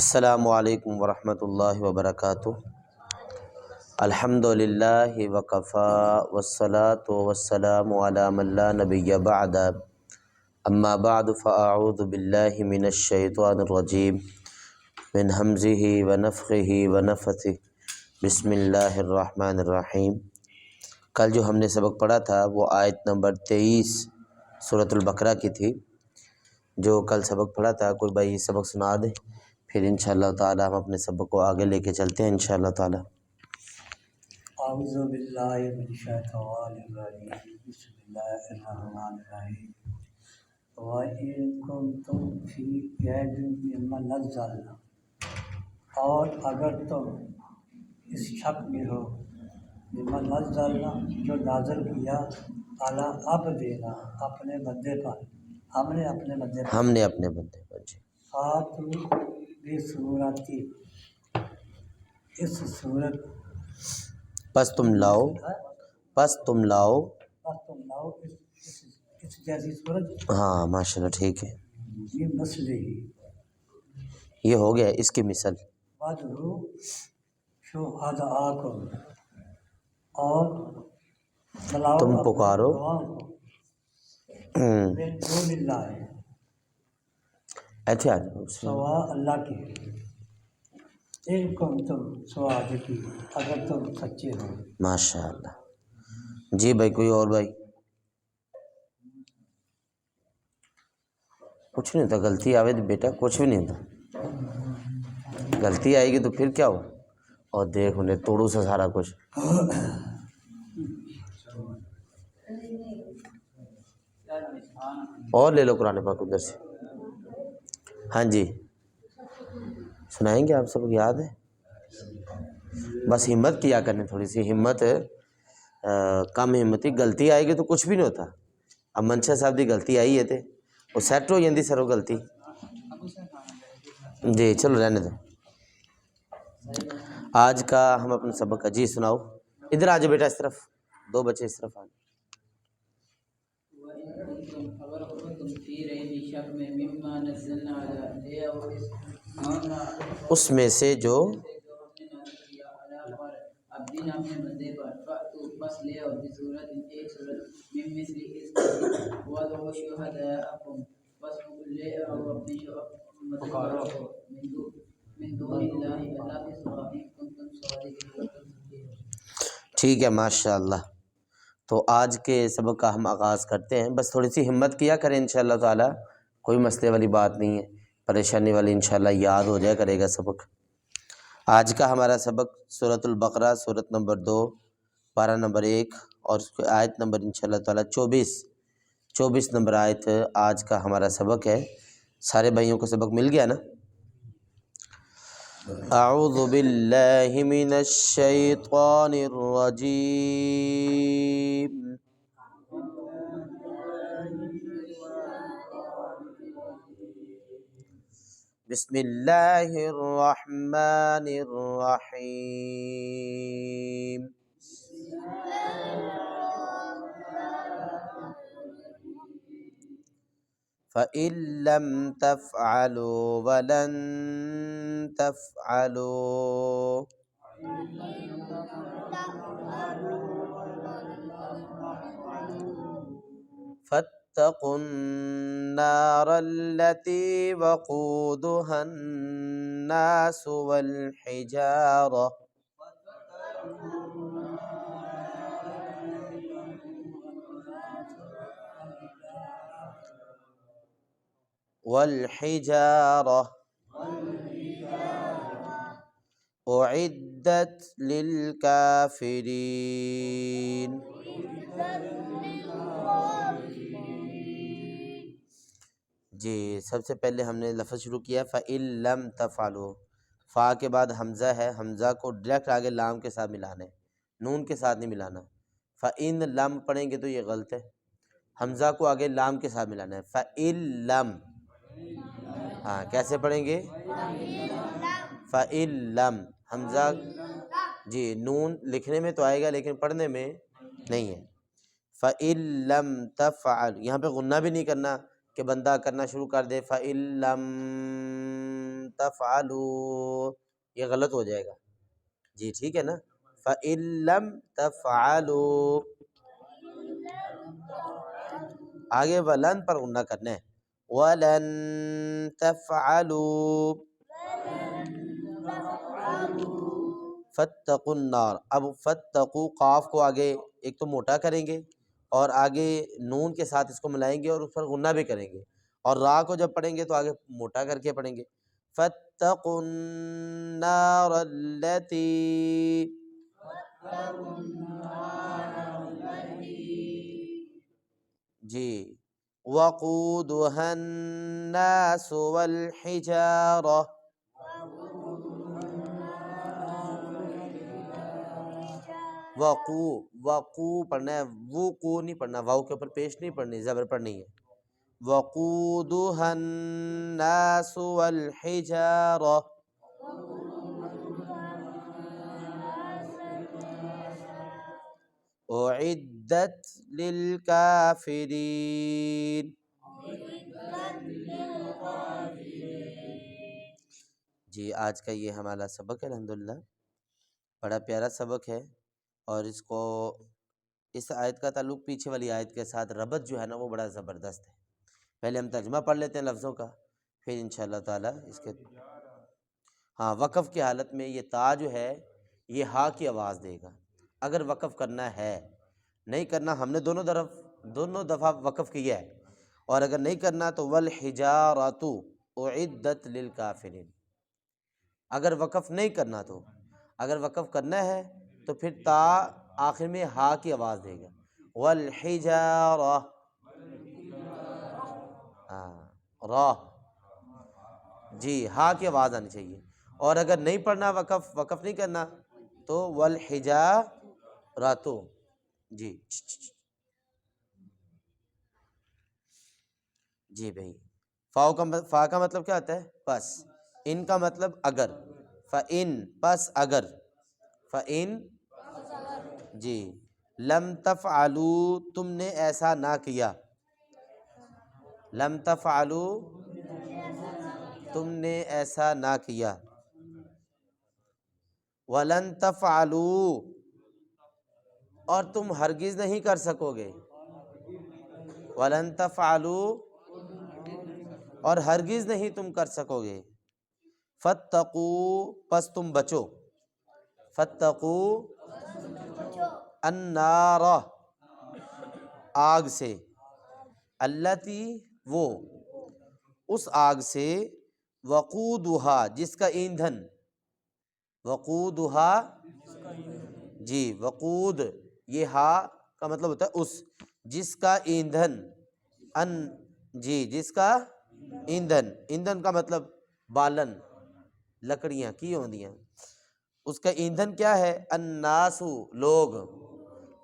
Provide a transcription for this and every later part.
السلام علیکم ورحمۃ اللہ وبرکاتہ۔ الحمدللہ وکفی والصلاة والسلام علی من لا نبی بعد، اما بعد فاعوذ باللہ من الشیطان الرجیم من ہمزہ ونفخہ ونفثہ، بسم اللہ الرحمن الرحیم۔ کل جو ہم نے سبق پڑھا تھا وہ آیت نمبر 23 سورۃ البقرہ کی تھی۔ جو کل سبق پڑھا تھا کوئی بھائی سبق سنا دے، پھر انشاءاللہ تعالی ہم اپنے سبق کو آگے لے کے چلتے ہیں انشاءاللہ تعالی۔ اعوذ باللہ من الشیطان الرجیم، بسم اللہ الرحمن الرحیم۔ وَإِن كُنتُمْ فِي رَيْبٍ مِّمَّا نَزَّلْنَا، اور اگر تم اس شک میں ہو مِّمَّا نَزَّلْنَا جو نازل کیا عَلَىٰ عَبْدِنَا اپنے بندے پر، ہم نے اپنے بندے پر جی۔ فَأْتُوا بِسُورَةٍ، اس صورت پس تم لاؤ اس جیسی صورت، ہاں ماشاءاللہ ٹھیک ہے، یہ مسئلے ہی یہ ہو گیا اس کی مثل۔ وَادْعُوا شُهَدَاءَکُمْ، اور بلاؤ تم اپنے پکارو گواہوں کو، من دون اللہ، ایسے آ جاؤ سوا اللہ کے، ان کنتم صادقین، اگر تم سچے ہو۔ ماشاءاللہ جی بھائی، کوئی اور بھائی؟ کچھ نہیں ہوتا، غلطی آوے تو بیٹا کچھ بھی نہیں ہوتا، غلطی آئے گی تو پھر کیا ہو، اور دیکھ انہیں توڑو سے سارا کچھ۔ اور لے لو قرآن پاک ادھر سے، ہاں جی سنائیں گے، آپ سب یاد ہے، بس ہمت کیا کرنے، تھوڑی سی ہمت، کم ہمتی، غلطی آئے گی تو کچھ بھی نہیں ہوتا۔ اب منشا صاحب دی غلطی آئی ہے تے وہ سیٹ ہو جاندی سر وہ غلطی، جی چلو رہنے دو۔ آج کا ہم اپنا سبق جی سناؤ، ادھر آ جاؤ بیٹا، اس طرف دو بچے اس طرف آ جاؤ۔ اس میں سے جو ٹھیک ہے ماشاءاللہ۔ تو آج کے سبق کا ہم آغاز کرتے ہیں، بس تھوڑی سی ہمت کیا کریں انشاءاللہ تعالی، کوئی مسئلے والی بات نہیں ہے، پریشانی والی، انشاءاللہ یاد ہو جائے کرے گا سبق۔ آج کا ہمارا سبق سورۃ البقرہ، سورۃ نمبر 2، پارہ نمبر 1، اور اس کی آیت نمبر انشاءاللہ تعالی 24 نمبر آیت آج کا ہمارا سبق ہے۔ سارے بھائیوں کو سبق مل گیا نا؟ اعوذ باللہ من الشیطان الرجیم، بسم اللہ الرحمن الرحیم۔ فَإِن لَّمْ تَفْعَلُوا وَلَن تَفْعَلُوا فَاتَّقُوا النَّارَ الَّتِي وَقُودُهَا النَّاسُ وَالْحِجَارَةُ اعدت للکافرین۔ جی سب سے پہلے ہم نے لفظ شروع کیا فَإِن لَّمْ تَفْعَلُوا، فا کے بعد حمزہ ہے، حمزہ کو ڈائریکٹ آگے لام کے ساتھ ملانا ہے، نون کے ساتھ نہیں ملانا۔ فَإِن لَّم پڑھیں گے تو یہ غلط ہے، حمزہ کو آگے لام کے ساتھ ملانا ہے۔ فَإِن لَّم، ہاں کیسے پڑھیں گے؟ فَإِن لَّم، حمزہ جی نون لکھنے میں تو آئے گا لیکن پڑھنے میں نہیں ہے۔ فَإِن لَّم تَفْعَلُوا، یہاں پہ غنہ بھی نہیں کرنا کہ بندہ کرنا شروع کر دے فَإِن لَّم تفعلوا، یہ غلط ہو جائے گا جی، ٹھیک ہے نا. فَإِن لَّمْ تَفْعَلُوا، آگے ولن پر غنہ کرنا ہے. وَلَن تَفْعَلُوا فَاتَّقُوا النَّارَ. اب فَاتَّقُوا قاف کو آگے ایک تو موٹا کریں گے اور آگے نون کے ساتھ اس کو ملائیں گے اور اس پر غنہ بھی کریں گے، اور را کو جب پڑھیں گے تو آگے موٹا کر کے پڑھیں گے. فَاتَّقُوا النَّارَ الَّتِي، جی، وَقُودُهَا النَّاسُ وَالْحِجَارَةُ. وقو پڑھنا ہے، وقو نہیں پڑھنا، واؤ کے اوپر پیش نہیں پڑھنی، زبر پڑھنی ہے. وقودها الناس والحجارة أعدت للكافرين. جی آج کا یہ ہمارا سبق ہے الحمدللہ، بڑا پیارا سبق ہے، اور اس آیت کا تعلق پیچھے والی آیت کے ساتھ ربط جو ہے نا وہ بڑا زبردست ہے. پہلے ہم ترجمہ پڑھ لیتے ہیں لفظوں کا، پھر انشاءاللہ تعالی اس کے ہاں وقف کی حالت میں یہ تا جو ہے یہ ہا کی آواز دے گا اگر وقف کرنا ہے. نہیں کرنا، ہم نے دونوں دفعہ وقف کیا ہے، اور اگر نہیں کرنا تو والحجارۃ اعدت للکافرین. اگر وقف نہیں کرنا تو، اگر وقف کرنا ہے تو پھر تا آخر میں ہا کی آواز دے گا، والحجارہ، را، جی ہا کی آواز آنی چاہیے. اور اگر نہیں پڑھنا وقف نہیں کرنا تو والحجارۃ. جی جی بھائی، فا کا مطلب کیا ہوتا ہے؟ پس. ان کا مطلب اگر. فَإِن پس اگر. فَإِن جی. لم تفعلوا تم نے ایسا نہ کیا. لم تفعلوا تم نے ایسا نہ کیا. وَلَن تفعلوا اور تم ہرگز نہیں کر سکو گے. وَلَن تفعلوا اور ہرگز نہیں تم کر سکو گے. فَاتَّقُوا پس تم بچو. فَاتَّقُوا النَّارَ آگ سے. التی وہ، اس آگ سے. وقودها جس کا ایندھن. وقودها جی، وقود یہ ہا کا مطلب ہوتا ہے اس، جس کا ایندھن. ان جی جس کا ایندھن. ایندھن کا مطلب بالن، لکڑیاں کی ہوندیاں. اس کا ایندھن کیا ہے؟ الناس لوگ،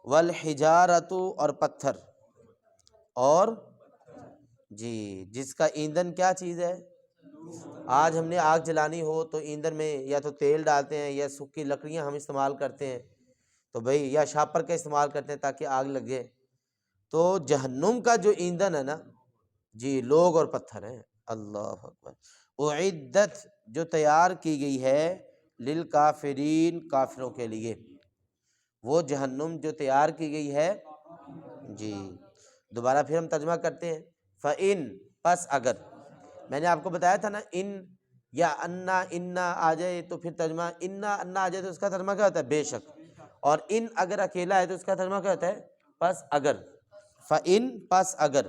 والحجارۃ اور پتھر. اور جی جس کا ایندھن کیا چیز ہے؟ آج ہم نے آگ جلانی ہو تو ایندھن میں یا تو تیل ڈالتے ہیں یا سوکھی لکڑیاں ہم استعمال کرتے ہیں، تو بھئی یا شاپر کا استعمال کرتے ہیں تاکہ آگ لگے. تو جہنم کا جو ایندھن ہے نا جی لوگ اور پتھر ہیں. اللہ اکبر. اعدت جو تیار کی گئی ہے، للکافرین کافروں کے لیے. وہ جہنم جو تیار کی گئی ہے. جی دوبارہ پھر ہم ترجمہ کرتے ہیں. فَإِن پس اگر. میں نے آپ کو بتایا تھا نا ان یا انا آ جائے تو پھر ترجمہ انا آ جائے تو اس کا ترجمہ کیا ہوتا ہے؟ بے شک. اور ان اگر اکیلا ہے تو اس کا ترجمہ کیا ہوتا ہے؟ پس اگر. فَإِن پس اگر.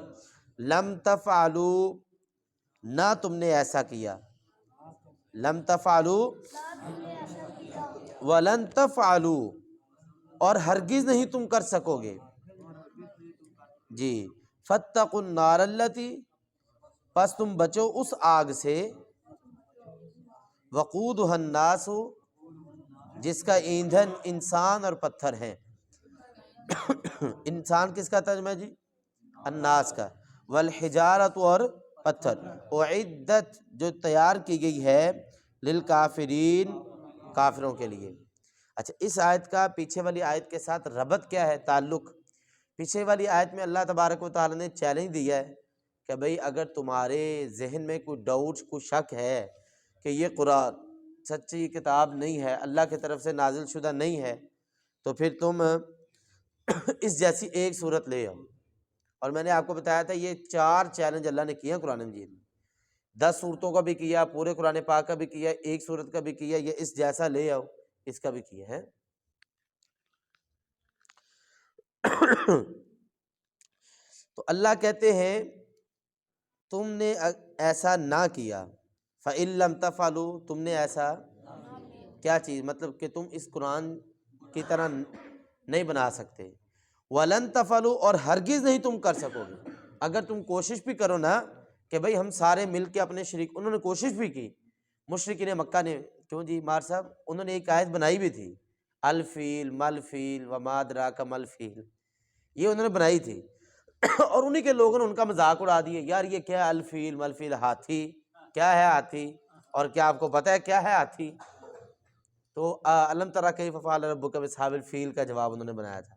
لم تفعلوا نہ تم نے ایسا کیا. لم تفعلوا ولن تفعلوا اور ہرگز نہیں تم کر سکو گے. جی. فَاتَّقُوا النَّارَ الَّتِي پس تم بچو اس آگ سے. وقودها الناس جس کا ایندھن انسان اور پتھر ہیں. انسان کس کا ترجمہ ہے جی؟ الناس کا. والحجارۃ اور پتھر. اعدت جو تیار کی گئی ہے، للکافرین کافروں کے لیے. اچھا اس آیت کا پیچھے والی آیت کے ساتھ ربط کیا ہے، تعلق؟ پیچھے والی آیت میں اللہ تبارک و تعالی نے چیلنج دیا ہے کہ بھئی اگر تمہارے ذہن میں کوئی ڈاؤٹ، کوئی شک ہے کہ یہ قرآن سچی کتاب نہیں ہے، اللہ کی طرف سے نازل شدہ نہیں ہے، تو پھر تم اس جیسی ایک صورت لے آؤ۔ اور میں نے آپ کو بتایا تھا یہ 4 چیلنج اللہ نے کیا قرآن مجید میں، 10 صورتوں کا بھی کیا، پورے قرآن پاک کا بھی کیا، ایک صورت کا بھی کیا، یہ اس جیسا لے آؤ، اس کا بھی کیا ہے۔ تو اللہ کہتے ہیں تم نے ایسا نہ کیا، فَإِن لَّمْ تَفْعَلُوا، تم نے ایسا کیا چیز، مطلب کہ تم اس قرآن کی طرح نہیں بنا سکتے، وَلَن تَفْعَلُوا، اور ہرگز نہیں تم کر سکو گے۔ اگر تم کوشش بھی کرو نا کہ بھئی ہم سارے مل کے اپنے شریک، انہوں نے کوشش بھی کی مشرکین مکہ نے، کیوں جی مار صاحب، انہوں نے ایک آیت بنائی بھی تھی، الفیل مل فیل وما ادراک مل فیل، یہ انہوں نے بنائی تھی اور انہی کے لوگوں نے ان کا مذاق اڑا دیا، یار یہ کیا ہے الفیل مل فیل، ہاتھی کیا ہے ہاتھی، اور کیا آپ کو پتہ ہے کیا ہے ہاتھی؟ تو الم تری کیف فعل ربک باصحاب الفیل کا جواب انہوں نے بنایا تھا۔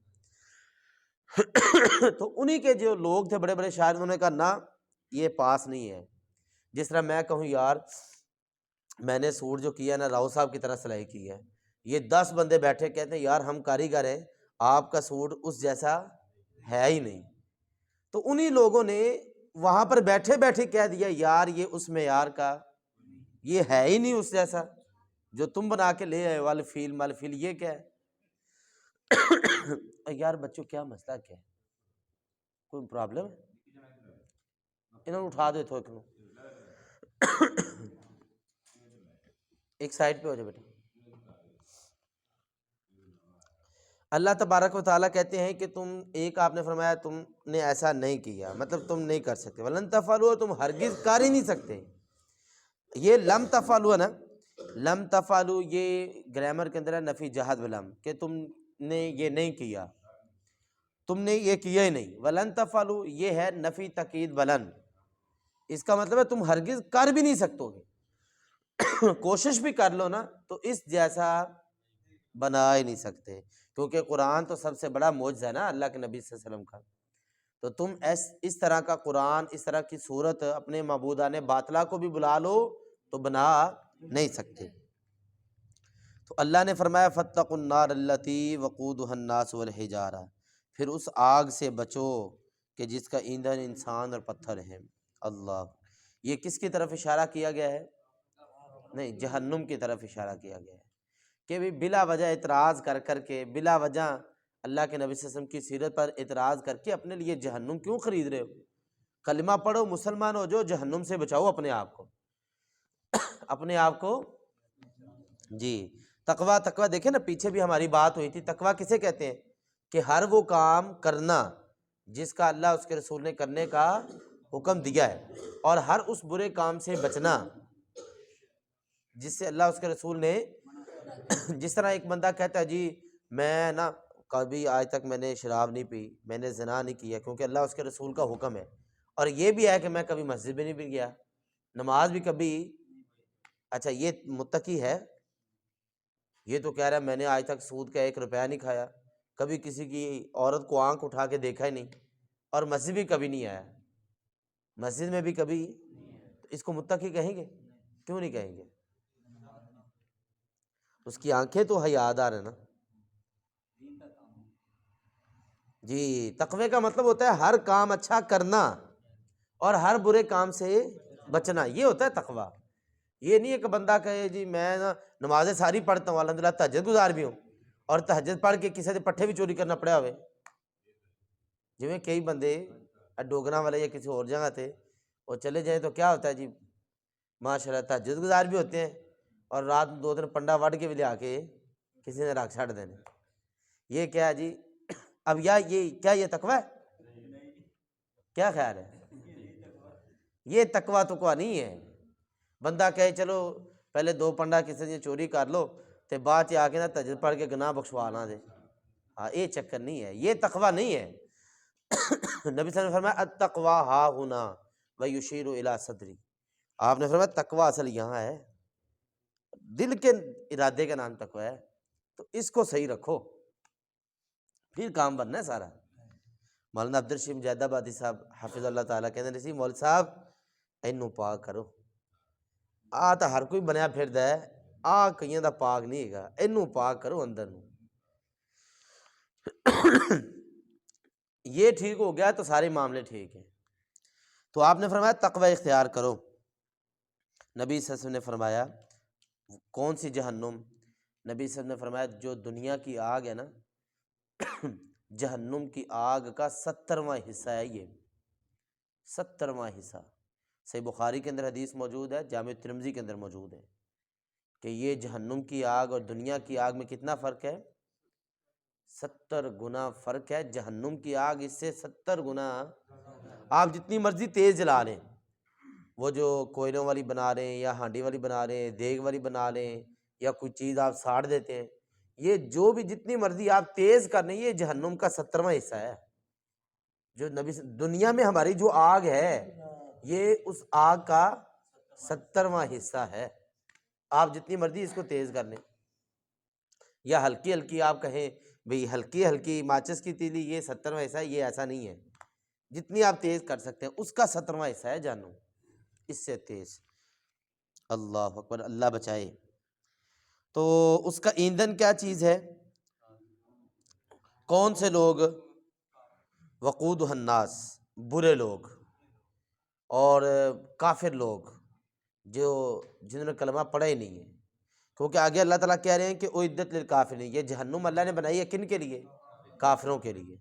تو انہی کے جو لوگ تھے بڑے بڑے شاعر، انہوں نے کہا نہ یہ پاس نہیں ہے۔ جس طرح میں کہوں یار میں نے سوٹ جو کیا نا راؤ صاحب کی طرح سلائی کی ہے، یہ 10 بندے بیٹھے کہتے ہیں یار ہم کاریگر ہیں، آپ کا سوٹ اس جیسا ہے ہی نہیں، تو انہی لوگوں نے وہاں پر بیٹھے بیٹھے کہہ دیا یار یہ اس معیار کا، یہ ہے ہی نہیں اس جیسا جو تم بنا کے لے آئے والے فیل مال فیل، یہ کیا ہے؟ یار بچوں کیا مسئلہ کیا ہے؟ کوئی پرابلم ہے؟ انہوں نے اٹھا دو ایک نو، ایک سائڈ پہ ہو جائے بیٹا۔ اللہ تبارک و تعالیٰ کہتے ہیں کہ تم ایک، آپ نے فرمایا تم نے ایسا نہیں کیا، مطلب تم نہیں کر سکتے، ولن تفعلوا، تم ہرگز کر ہی نہیں سکتے۔ یہ لم تفعلوا نا، لم تفعلوا یہ گرامر کے اندر ہے نفی جہد ولم، کہ تم نے یہ نہیں کیا، تم نے یہ کیا ہی نہیں۔ ولن تفعلوا یہ ہے نفی تاکید بلن، اس کا مطلب ہے تم ہرگز کر بھی نہیں سکتو گے، کوشش بھی کر لو نا تو اس جیسا بنا ہی نہیں سکتے، کیونکہ قرآن تو سب سے بڑا معجزہ ہے نا اللہ کے نبی صلی اللہ علیہ وسلم کا۔ تو تم اس طرح کا قرآن، اس طرح کی صورت اپنے معبودان باطلہ کو بھی بلا لو تو بنا نہیں سکتے۔ تو اللہ نے فرمایا فاتقوا النار التی وقودها الناس والحجارہ، پھر اس آگ سے بچو کہ جس کا ایندھن انسان اور پتھر ہیں۔ اللہ، یہ کس کی طرف اشارہ کیا گیا ہے؟ نہیں، جہنم کی طرف اشارہ کیا گیا ہے کہ بھی بلا وجہ اعتراض کر کر کے، بلا وجہ اللہ کے نبی صلی اللہ علیہ وسلم کی سیرت پر اعتراض کر کے اپنے لیے جہنم کیوں خرید رہے ہو؟ کلمہ پڑھو، مسلمان ہو جو، جہنم سے بچاؤ اپنے آپ کو، اپنے آپ کو۔ جی تقویٰ، تقویٰ دیکھیں نا پیچھے بھی ہماری بات ہوئی تھی، تقویٰ کسے کہتے ہیں؟ کہ ہر وہ کام کرنا جس کا اللہ اس کے رسول نے کرنے کا حکم دیا ہے، اور ہر اس برے کام سے بچنا جس سے اللہ اس کے رسول نے، جس طرح ایک بندہ کہتا ہے جی میں نا کبھی آج تک میں نے شراب نہیں پی، میں نے زنا نہیں کیا کیونکہ اللہ اس کے رسول کا حکم ہے، اور یہ بھی ہے کہ میں کبھی مسجد بھی نہیں بھی گیا، نماز بھی کبھی، اچھا یہ متقی ہے؟ یہ تو کہہ رہا ہے میں نے آج تک سود کا 1 روپیہ نہیں کھایا، کبھی کسی کی عورت کو آنکھ اٹھا کے دیکھا ہی نہیں، اور مسجد بھی کبھی نہیں آیا، مسجد میں بھی کبھی، تو اس کو متقی کہیں گے؟ کیوں نہیں کہیں گے؟ اس کی آنکھیں تو حیادار ہیں نا۔ جی تقوی کا مطلب ہوتا ہے ہر کام اچھا کرنا اور ہر برے کام سے بچنا، یہ ہوتا ہے تقوی۔ یہ نہیں ہے کہ بندہ کہے جی میں نا نمازیں ساری پڑھتا ہوں، الحمدللہ تہجد گزار بھی ہوں، اور تہجد پڑھ کے کسی سے پٹھے بھی چوری کرنا پڑیا ہوئے، جویں کئی بندے ڈوگراں والے یا کسی اور جگہ تھے، اور چلے جائیں تو کیا ہوتا ہے جی ماشاءاللہ تہجد گزار بھی ہوتے ہیں، اور رات 2 پنڈا وڈ کے بھی لے آ کے کسی نے رکھ چھڑ دینے، یہ کیا ہے جی؟ اب یہ کیا یہ تقوی ہے؟ کیا خیال ہے؟ یہ تقوی تقوی نہیں ہے۔ بندہ کہے چلو پہلے 2 پنڈا کسی سے چوری کر لو تے بعد آ کے نا تہجد پڑھ کے گناہ بخشوا نہ دے، ہاں یہ چکر نہیں ہے، یہ تقوی نہیں ہے۔ نبی صلی اللہ علیہ وسلم نے فرمایا التقوی ہا ہنا ویشیر الی صدری، آپ نے فرمایا تقوی اصل یہاں ہے، دل کے ارادے کا نام تقوی ہے، تو اس کو صحیح رکھو پھر کام بننا ہے سارا۔ مولانا عبدالرشید مجاہد آبادی صاحب حافظ اللہ تعالیٰ کہتے ہیں سی مول صاحب اینو پاک کرو، ਆ ਤਾਂ ਹਰ ਕੋਈ ਬਣਿਆ ਫਿਰਦਾ ਹੈ, ਆ ਕਈਆਂ ਦਾ ਪਾਕ ਨਹੀਂ ਹੈਗਾ, ਇਹਨੂੰ ਪਾਕ ਕਰੋ ਅੰਦਰ ਨੂੰ। یہ ٹھیک ہو گیا تو سارے معاملے ٹھیک ہیں۔ تو آپ نے فرمایا تقوی اختیار کرو۔ نبی صلی اللہ علیہ وسلم نے فرمایا کون سی جہنم؟ نبی صلی اللہ علیہ وسلم نے فرمایا جو دنیا کی آگ ہے نا، جہنم کی آگ کا 70واں حصہ ہے یہ، 70واں حصہ۔ صحیح بخاری کے اندر حدیث موجود ہے، جامع ترمذی کے اندر موجود ہے کہ یہ جہنم کی آگ اور دنیا کی آگ میں کتنا فرق ہے؟ 70 گنا فرق ہے۔ جہنم کی آگ اس سے 70 گنا، آپ جتنی مرضی تیز جلا لیں، وہ جو کوئلوں والی بنا رہے ہیں یا ہانڈی والی بنا رہے ہیں، دیگ والی بنا لیں یا کوئی چیز آپ ساڑ دیتے ہیں، یہ جو بھی جتنی مرضی آپ تیز کر لیں، یہ جہنم کا 70واں حصہ ہے۔ جو نبی دنیا میں ہماری جو آگ ہے یہ اس آگ کا 70واں حصہ ہے۔ آپ جتنی مرضی اس کو تیز کر لیں یا ہلکی ہلکی آپ کہیں بھئی ہلکی ہلکی ماچس کی تیلی، یہ 70واں حصہ ہے، یہ ایسا نہیں ہے۔ جتنی آپ تیز کر سکتے ہیں اس کا 70واں حصہ ہے جہنم، اس سے تیز۔ اللہ اکبر، اللہ بچائے۔ تو اس کا ایندھن کیا چیز ہے؟ کون سے لوگ؟ وقودہ الناس، برے لوگ اور کافر لوگ، جنہوں نے کلمہ پڑھا ہی نہیں ہے، کیونکہ آگے اللہ تعالیٰ کہہ رہے ہیں کہ اعدت للکافرین، یہ جہنم اللہ نے بنائی ہے کن کے لیے؟ کافروں کے لیے۔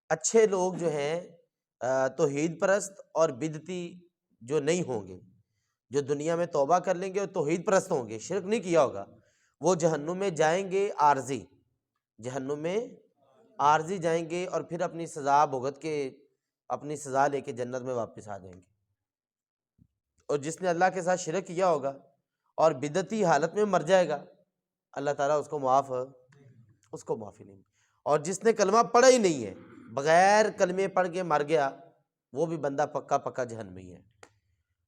اچھے لوگ جو ہیں توحید پرست اور بدعتی جو نہیں ہوں گے، جو دنیا میں توبہ کر لیں گے اور توحید پرست ہوں گے، شرک نہیں کیا ہوگا، وہ جہنم میں جائیں گے عارضی، جہنم میں عارضی جائیں گے اور پھر اپنی سزا بھگت کے، اپنی سزا لے کے جنت میں واپس آ جائیں گے۔ اور جس نے اللہ کے ساتھ شرک کیا ہوگا اور بدعتی حالت میں مر جائے گا، اللہ تعالیٰ اس کو معافی نہیں۔ اور جس نے کلمہ پڑھا ہی نہیں ہے، بغیر کلمے پڑھ کے مر گیا، وہ بھی بندہ پکا جہنمی ہے۔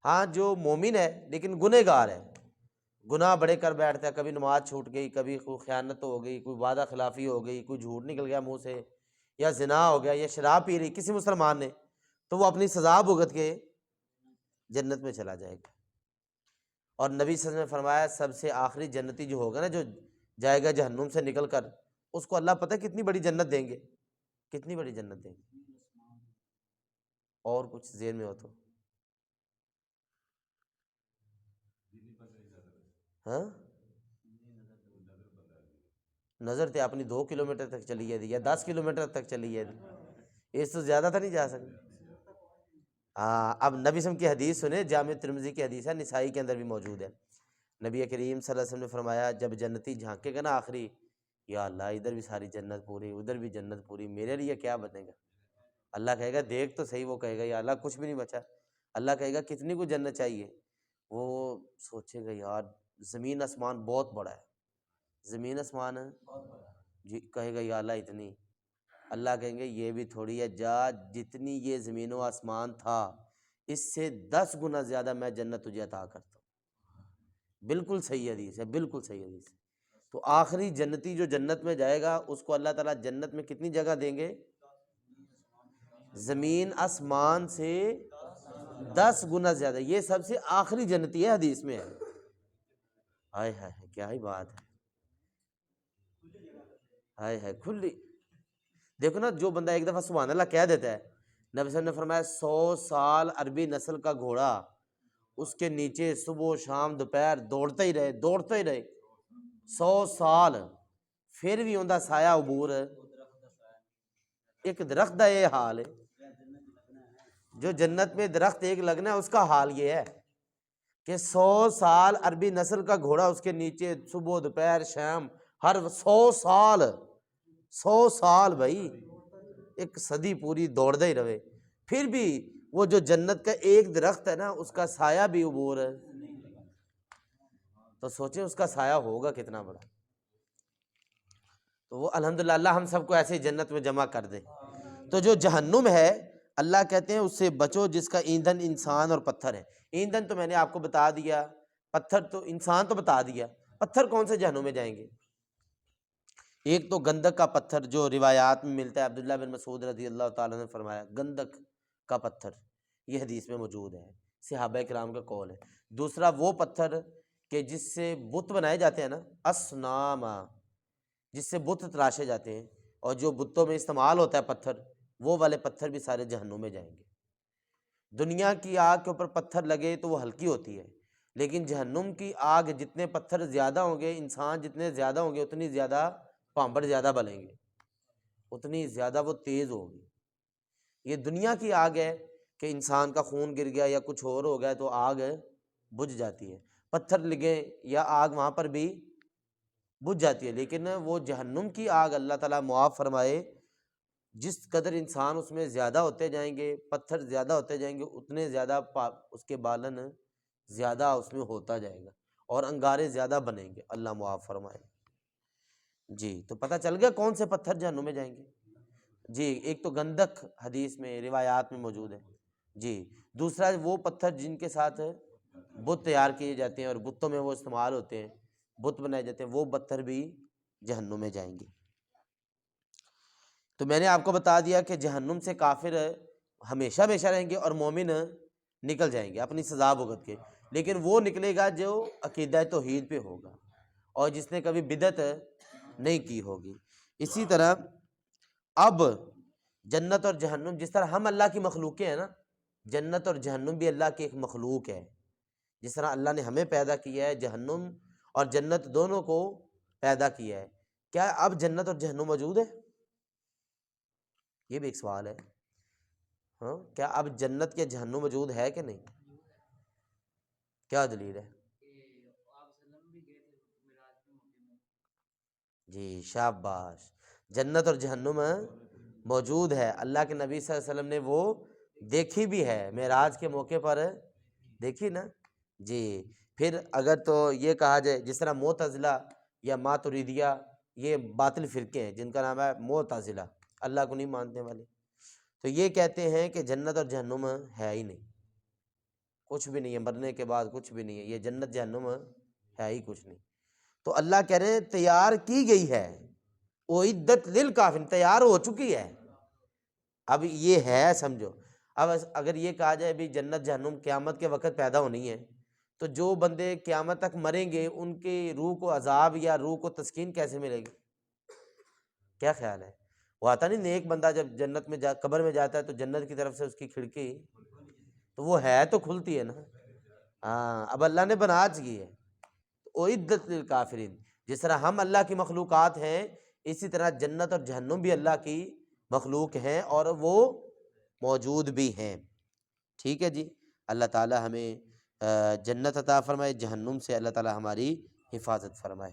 ہاں جو مومن ہے لیکن گنہگار ہے، گناہ بڑے کر بیٹھتا ہے، کبھی نماز چھوٹ گئی، کبھی کوئی خیانت ہو گئی، کوئی وعدہ خلافی ہو گئی، کوئی جھوٹ نکل گیا منہ سے، یا زنا ہو گیا، یا شراب پی رہی کسی مسلمان نے، تو وہ اپنی سزا بھگت کے جنت میں چلا جائے گا۔ اور نبی صلی اللہ علیہ وسلم نے فرمایا سب سے آخری جنتی جو ہوگا نا، جو جائے گا جہنم سے نکل کر، اس کو اللہ پتہ کتنی بڑی جنت دیں گے، کتنی بڑی جنت دیں گے۔ اور کچھ ذہن میں ہو تو ہاں، نظر تے اپنی 2 کلومیٹر تک چلی جائے یا 10 کلومیٹر تک چلی جائے، اس سے زیادہ تو نہیں جا سکتے۔ ہاں، اب نبی صلی اللہ علیہ وسلم کی حدیث سنیں، جامع ترمذی کی حدیث ہے، نسائی کے اندر بھی موجود ہے۔ نبی کریم صلی اللہ علیہ وسلم نے فرمایا جب جنتی جھانکے گا نا آخری، یا اللہ ادھر بھی ساری جنت پوری، ادھر بھی جنت پوری، میرے لیے کیا بنے گا؟ اللہ کہے گا دیکھ تو صحیح، وہ کہے گا یا اللہ کچھ بھی نہیں بچا۔ اللہ کہے گا کتنی کو جنت چاہیے؟ وہ سوچے گا یار زمین آسمان بہت بڑا ہے، زمین آسمان ہے جی، کہے گا یا اللہ اتنی۔ اللہ کہیں گے یہ بھی تھوڑی ہے، جا جتنی یہ زمین و آسمان تھا اس سے 10 گنا زیادہ میں جنت تجھے عطا کرتا ہوں۔ بالکل صحیح حدیث ہے، بالکل صحیح حدیث ہے۔ تو آخری جنتی جو جنت میں جائے گا اس کو اللہ تعالیٰ جنت میں کتنی جگہ دیں گے؟ زمین آسمان سے 10 گنا زیادہ۔ یہ سب سے آخری جنتی ہے، حدیث میں ہے۔ ہائے ہائے کیا ہی بات ہے، ہائے ہائے کھلی۔ دیکھو نا، جو بندہ ایک دفعہ سبحان اللہ کہہ دیتا ہے، نبی صلی اللہ علیہ وسلم نے فرمایا 100 سال عربی نسل کا گھوڑا اس کے نیچے صبح شام دوپہر دوڑتا ہی رہے 100 سال، پھر بھی اوندا سایہ عبور ہے۔ ایک درخت دا یہ حال ہے، جو جنت میں درخت ایک لگنا ہے اس کا حال یہ ہے کہ 100 سال عربی نسل کا گھوڑا اس کے نیچے صبح دوپہر شام، ہر 100 سال بھائی، ایک صدی پوری دوڑتا ہی رہے، پھر بھی وہ جو جنت کا ایک درخت ہے نا اس کا سایہ بھی عبور ہے۔ تو سوچیں اس کا سایہ ہوگا کتنا بڑا۔ تو وہ الحمدللہ اللہ ہم سب کو ایسے جنت میں جمع کر دے۔ تو جو جہنم ہے اللہ کہتے ہیں اس سے بچو جس کا ایندھن انسان اور پتھر ہے۔ ایندھن تو میں نے آپ کو بتا دیا، پتھر تو انسان تو بتا دیا، پتھر کون سے جہنم میں جائیں گے؟ ایک تو گندک کا پتھر جو روایات میں ملتا ہے، عبداللہ بن مسعود رضی اللہ تعالیٰ نے فرمایا گندک کا پتھر، یہ حدیث میں موجود ہے صحابہ کرام کا قول ہے۔ دوسرا وہ پتھر کہ جس سے بت بنائے جاتے ہیں نا، اصنام، جس سے بت تراشے جاتے ہیں اور جو بتوں میں استعمال ہوتا ہے پتھر، وہ والے پتھر بھی سارے جہنم میں جائیں گے۔ دنیا کی آگ کے اوپر پتھر لگے تو وہ ہلکی ہوتی ہے، لیکن جہنم کی آگ جتنے پتھر زیادہ ہوں گے، انسان جتنے زیادہ ہوں گے، اتنی زیادہ پانبڑ زیادہ بلیں گے، اتنی زیادہ وہ تیز ہوگی۔ یہ دنیا کی آگ ہے کہ انسان کا خون گر گیا یا کچھ اور ہو گیا تو آگ بجھ جاتی ہے، پتھر لگے یا آگ وہاں پر بھی بجھ جاتی ہے، لیکن وہ جہنم کی آگ اللہ تعالیٰ معاف فرمائے، جس قدر انسان اس میں زیادہ ہوتے جائیں گے، پتھر زیادہ ہوتے جائیں گے، اتنے زیادہ اس کے بالن زیادہ اس میں ہوتا جائے گا اور انگارے زیادہ بنیں گے، اللہ معاف فرمائے۔ جی تو پتہ چل گیا کون سے پتھر جہنم میں جائیں گے۔ جی ایک تو گندک حدیث میں روایات میں موجود ہے، جی دوسرا وہ پتھر جن کے ساتھ بت تیار کیے جاتے ہیں اور بتوں میں وہ استعمال ہوتے ہیں، بت بنائے جاتے ہیں، وہ پتھر بھی جہنم میں جائیں گے۔ تو میں نے آپ کو بتا دیا کہ جہنم سے کافر ہمیشہ ہمیشہ رہیں گے اور مومن نکل جائیں گے اپنی سزا بھگت کے، لیکن وہ نکلے گا جو عقیدہ توحید پہ ہوگا اور جس نے کبھی بدعت نہیں کی ہوگی۔ اسی طرح اب جنت اور جہنم، جس طرح ہم اللہ کی مخلوقیں ہیں نا، جنت اور جہنم بھی اللہ کی ایک مخلوق ہے۔ جس طرح اللہ نے ہمیں پیدا کیا ہے، جہنم اور جنت دونوں کو پیدا کیا ہے، کیا اب جنت اور جہنم موجود ہے؟ یہ بھی ایک سوال ہے، ہاں کیا اب جنت یا جہنم موجود ہے کہ نہیں؟ کیا دلیل ہے؟ جی شاباش، جنت اور جہنم موجود ہے، اللہ کے نبی صلی اللہ علیہ وسلم نے وہ دیکھی بھی ہے، معراج کے موقع پر دیکھی نا۔ جی پھر اگر تو یہ کہا جائے جس طرح معتزلہ یا ماتریدیہ یہ باطل فرقے ہیں جن کا نام ہے معتزلہ، اللہ کو نہیں ماننے والے، تو یہ کہتے ہیں کہ جنت اور جہنم ہے ہی نہیں، کچھ بھی نہیں ہے، مرنے کے بعد کچھ بھی نہیں ہے، یہ جنت جہنم ہے ہی کچھ نہیں۔ تو اللہ کہہ رہے ہیں تیار کی گئی ہے، اعدت للکافرین، تیار ہو چکی ہے، اب یہ ہے سمجھو۔ اب اگر یہ کہا جائے بھی جنت جہنم قیامت کے وقت پیدا ہونی ہے، تو جو بندے قیامت تک مریں گے ان کی روح کو عذاب یا روح کو تسکین کیسے ملے گی؟ کیا خیال ہے؟ وہ آتا نہیں نیک بندہ جب جنت میں قبر میں جاتا ہے تو جنت کی طرف سے اس کی کھڑکی تو وہ ہے تو کھلتی ہے نا، ہاں اب اللہ نے بنا چکی ہے۔ اعدت للکافرین، جس طرح ہم اللہ کی مخلوقات ہیں، اسی طرح جنت اور جہنم بھی اللہ کی مخلوق ہیں اور وہ موجود بھی ہیں۔ ٹھیک ہے جی، اللہ تعالی ہمیں جنت عطا فرمائے، جہنم سے اللہ تعالی ہماری حفاظت فرمائے۔